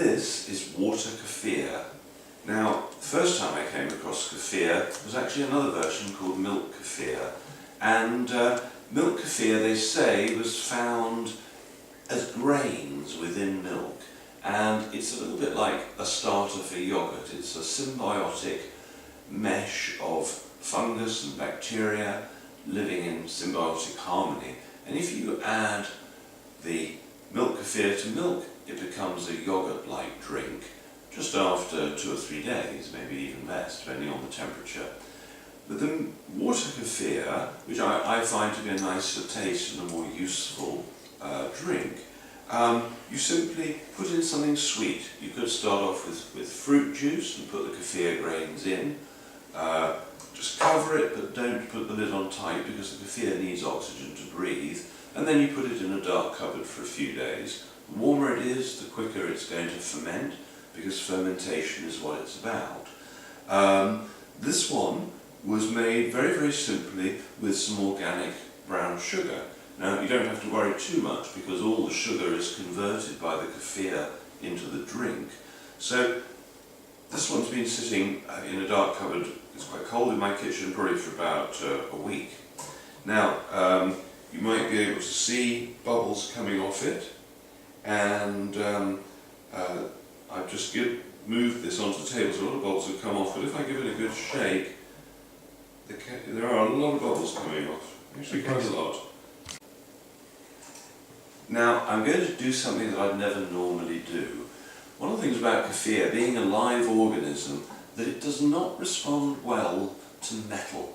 This is water kefir. Now, the first time I came across kefir was actually another version called milk kefir. And milk kefir, they say, was found as grains within milk. And it's a little bit like a starter for yogurt. It's a symbiotic mesh of fungus and bacteria living in symbiotic harmony. And if you add the milk kefir to milk, it becomes a yogurt-like drink just after 2 or 3 days, maybe even less, depending on the temperature. But the water kefir, which I find to be a nicer taste and a more useful drink, you simply put in something sweet. You could start off with fruit juice and put the kefir grains in. Just cover it, but don't put the lid on tight because the kefir needs oxygen to breathe. And then you put it in a dark cupboard for a few days. The warmer it is, the quicker it's going to ferment, because fermentation is what it's about. This one was made very, very simply with some organic brown sugar. Now, you don't have to worry too much because all the sugar is converted by the kefir into the drink. So this one's been sitting in a dark cupboard. It's quite cold in my kitchen, probably for about a week. Now, you might be able to see bubbles coming off it, and I've just moved this onto the table, so a lot of bubbles have come off, but if I give it a good shake, there are a lot of bubbles coming off, actually quite a lot. Now, I'm going to do something that I'd never normally do. One of the things about kefir, being a live organism, that it does not respond well to metal.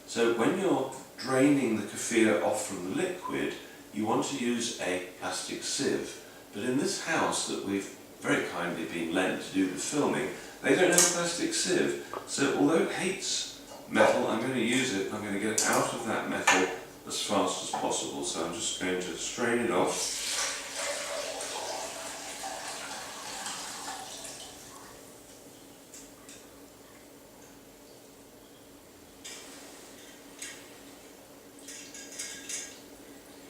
So when you're draining the kefir off from the liquid, you want to use a plastic sieve. But in this house that we've very kindly been lent to do the filming, they don't have a plastic sieve. So although it hates metal, I'm going to use it. I'm going to get it out of that metal as fast as possible. So I'm just going to strain it off.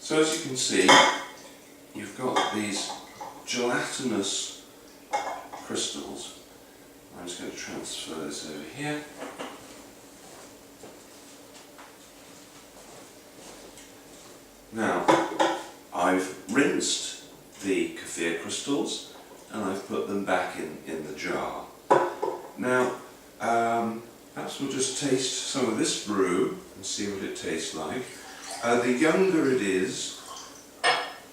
So as you can see, you've got these gelatinous crystals. I'm just going to transfer this over here. Now, I've rinsed the kefir crystals and I've put them back in the jar. Now, perhaps we'll just taste some of this brew and see what it tastes like. The younger it is,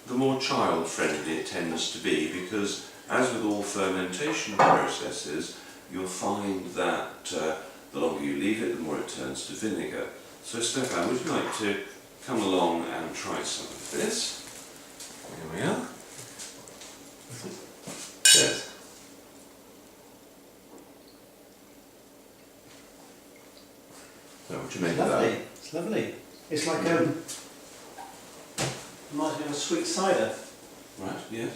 the more child-friendly it tends to be, because as with all fermentation processes, you'll find that the longer you leave it, the more it turns to vinegar. So Stefan, would you like to come along and try some of this? Here we are. Yes. So what do you make of that? It's lovely. It's like reminds me of a sweet cider. Right, yes.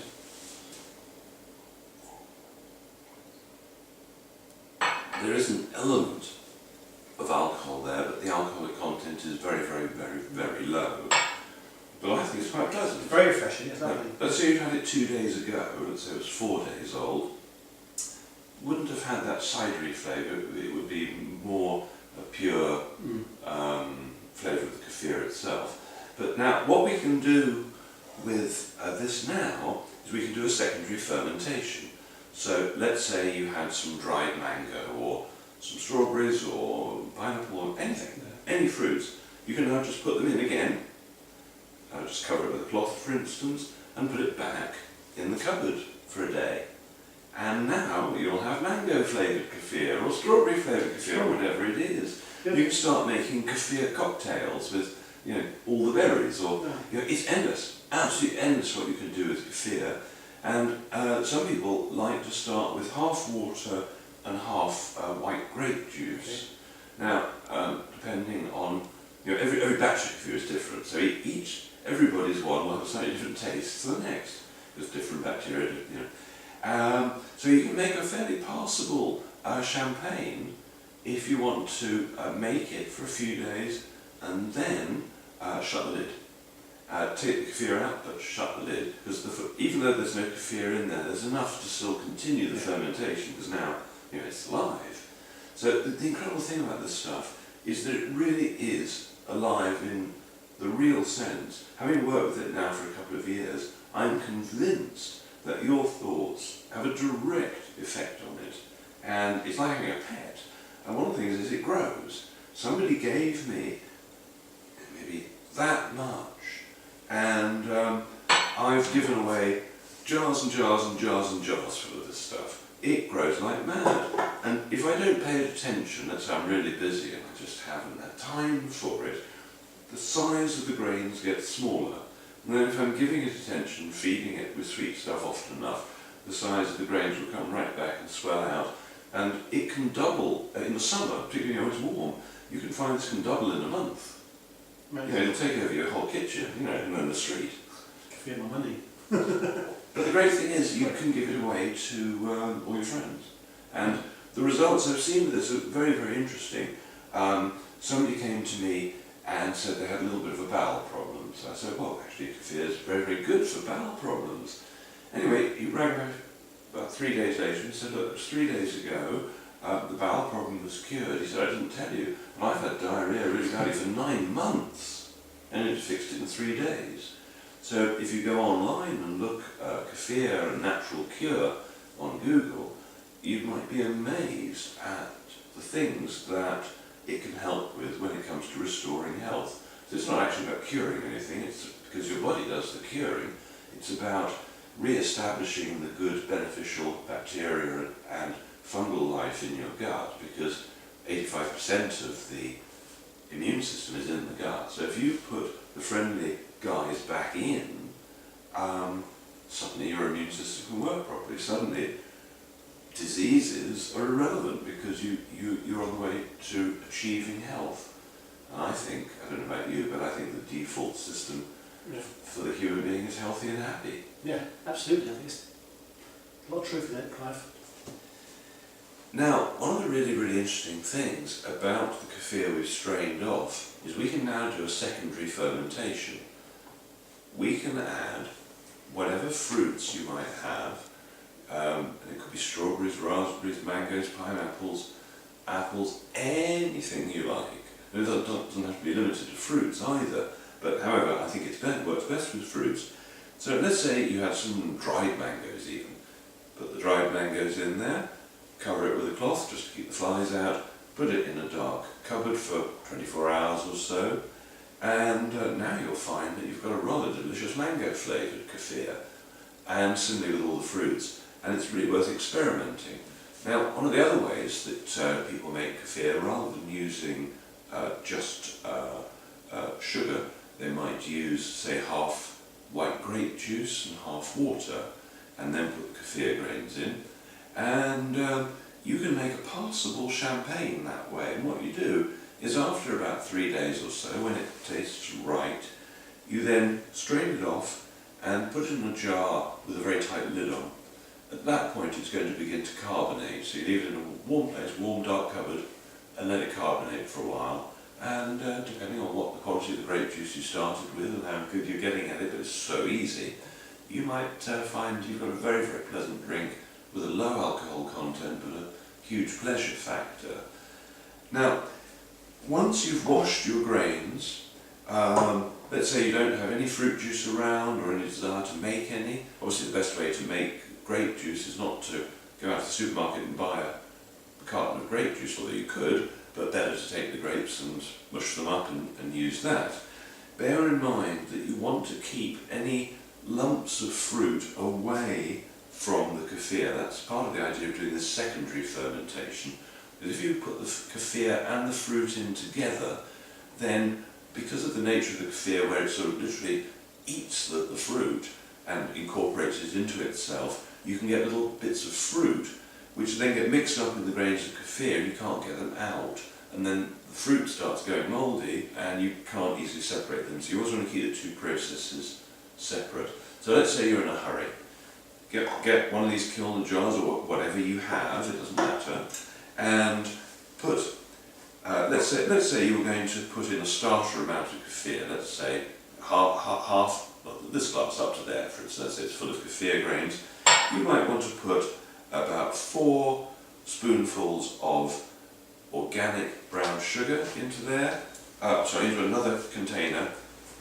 There is an element of alcohol there, but the alcoholic content is very, very, very, very low. But I think it's quite pleasant. Very refreshing, it's lovely. Let's say you'd had it 2 days ago, let's say it was 4 days old, wouldn't have had that cidery flavour. It would be more a pure flavour of the kefir itself. But now, what we can do with this now is we can do a secondary fermentation. So let's say you had some dried mango or some strawberries or pineapple or anything, any fruits. You can now just put them in again, just cover it with a cloth for instance, and put it back in the cupboard for a day. And now you'll have mango flavoured kefir or strawberry flavoured kefir or whatever it is. You can start making kefir cocktails with all the berries, or it's endless, absolutely endless what you can do with kefir. And some people like to start with half water and half white grape juice. Now, depending on every batch of kefir is different, so everybody's one will have a slightly different taste to the next. There's different bacteria, so you can make a fairly passable champagne if you want to make it for a few days and then shut the lid. take the kefir out but shut the lid, because even though there's no kefir in there, there's enough to still continue the fermentation, because now it's live. So the incredible thing about this stuff is that it really is alive in the real sense. Having worked with it now for a couple of years, I'm convinced that your thoughts have a direct effect on it, and it's like having a pet. And one of the things is it grows. Somebody gave me maybe that much, and I've given away jars and jars and jars and jars full of this stuff. It grows like mad, and if I don't pay attention, let's say I'm really busy and I just haven't had time for it, the size of the grains gets smaller. And then if I'm giving it attention, feeding it with sweet stuff often enough, the size of the grains will come right back and swell out. And it can double in the summer, particularly when it's warm. You can find this can double in a month. It'll take over your whole kitchen, and then the street. Kefir my money. But the great thing is you can give it away to all your friends. And the results I've seen with this are very, very interesting. Somebody came to me and said they had a little bit of a bowel problem. So I said, well, actually kefir is very, very good for bowel problems. Anyway, he rang me about 3 days later and said, look, it was 3 days ago, the bowel problem was cured. He said, I didn't tell you, and I've had diarrhea really badly for 9 months, and it fixed it in 3 days. So if you go online and look kefir and natural cure on Google, you might be amazed at the things that it can help with when it comes to restoring health. So it's not actually about curing anything, it's because your body does the curing. It's about re-establishing the good beneficial bacteria and fungal life in your gut, because 85% of the immune system is in the gut. So if you put the friendly guys back in, suddenly your immune system can work properly. Suddenly diseases are irrelevant because you're on the way to achieving health. And I think, I don't know about you, but I think the default system for the human being is healthy and happy. Yeah, absolutely. I think it's a lot of truth in it, Clive. Now, one of the really, really interesting things about the kefir we've strained off is we can now do a secondary fermentation. We can add whatever fruits you might have, and it could be strawberries, raspberries, mangoes, pineapples, apples, anything you like. It doesn't have to be limited to fruits either, but however, I think it works best with fruits. So let's say you have some dried mangoes even. Put the dried mangoes in there, cover it with a cloth just to keep the flies out, put it in a dark cupboard for 24 hours or so, and now you'll find that you've got a rather delicious mango flavoured kefir, and similarly with all the fruits, and it's really worth experimenting. Now, one of the other ways that people make kefir, rather than using just sugar, they might use, say, half white grape juice and half water, and then put the kefir grains in, and you can make a passable champagne that way. And what you do is after about 3 days or so, when it tastes right, you then strain it off and put it in a jar with a very tight lid on. At that point it's going to begin to carbonate, so you leave it in a warm place, warm dark cupboard, and let it carbonate for a while. And depending on what the quality of the grape juice you started with and how good you're getting at it, but it's so easy, you might find you've got a very, very pleasant drink with a low alcohol content but a huge pleasure factor. Now, once you've washed your grains, let's say you don't have any fruit juice around or any desire to make any. Obviously the best way to make grape juice is not to go out to the supermarket and buy a carton of grape juice, although you could, but better to take the grapes and mush them up and use that. Bear in mind that you want to keep any lumps of fruit away from the kefir. That's part of the idea of doing this secondary fermentation. Because if you put the kefir and the fruit in together, then because of the nature of the kefir, where it sort of literally eats the fruit and incorporates it into itself, you can get little bits of fruit which then get mixed up in the grains of kefir and you can't get them out. And then the fruit starts going mouldy and you can't easily separate them. So you always want to keep the two processes separate. So let's say you're in a hurry. Get one of these kiln jars or whatever you have, it doesn't matter, and put, let's say you were going to put in a starter amount of kefir, let's say half this glass up to there, for instance, it's full of kefir grains, you might want to put about 4 spoonfuls of organic brown sugar into there, into another container,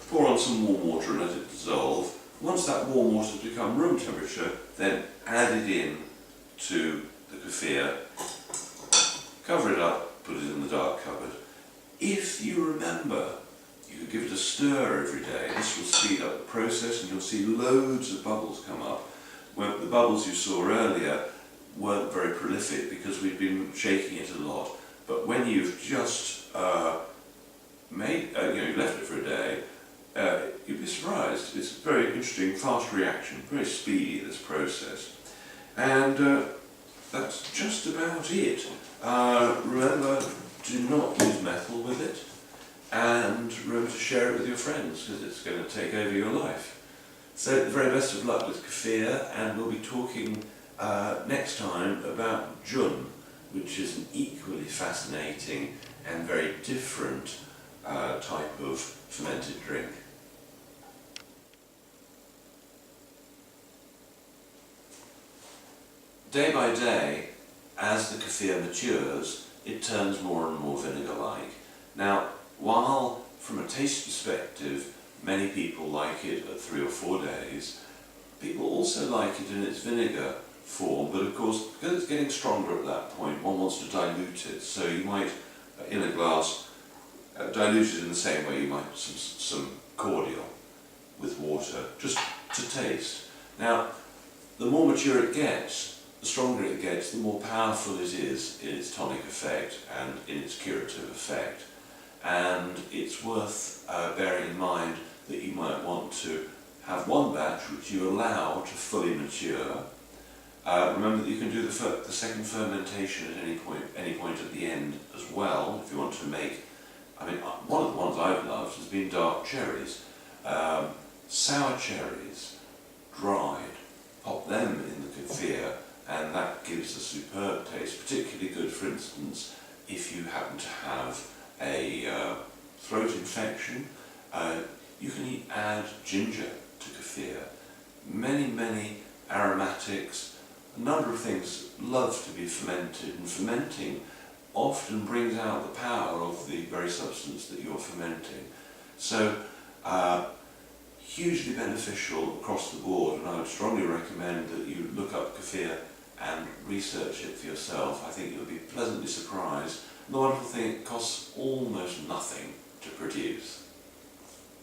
pour on some warm water and let it dissolve. Once that warm water has become room temperature, then add it in to the kefir, cover it up, put it in the dark cupboard. If you remember, you could give it a stir every day. This will speed up the process and you'll see loads of bubbles come up. Well, the bubbles you saw earlier weren't very prolific because we'd been shaking it a lot. But when you've just you've left it for a day, you'd be surprised. It's a very interesting, fast reaction, very speedy, this process. And that's just about it. Remember, do not use metal with it. And remember to share it with your friends because it's going to take over your life. So the very best of luck with kefir, and we'll be talking next time about jun, which is an equally fascinating and very different type of fermented drink. Day by day, as the kefir matures, it turns more and more vinegar-like. Now, while from a taste perspective, many people like it at 3 or 4 days, people also like it in its vinegar form, but of course, because it's getting stronger at that point, one wants to dilute it. So you might, in a glass, dilute it in the same way you might some cordial with water, just to taste. Now, the more mature it gets, the stronger it gets, the more powerful it is in its tonic effect and in its curative effect. And it's worth bearing in mind that you might want to have one batch which you allow to fully mature. Remember that you can do the second fermentation at any point at the end as well, if you want to make. One of the ones I've loved has been dark cherries. Sour cherries, dried, pop them in the kefir, and that gives a superb taste, particularly good, for instance, if you happen to have a throat infection. You can add ginger to kefir. Many aromatics, a number of things love to be fermented, and fermenting often brings out the power of the very substance that you're fermenting. So, hugely beneficial across the board, and I would strongly recommend that you look up kefir and research it for yourself. I think you'll be pleasantly surprised. And the wonderful thing, it costs almost nothing to produce.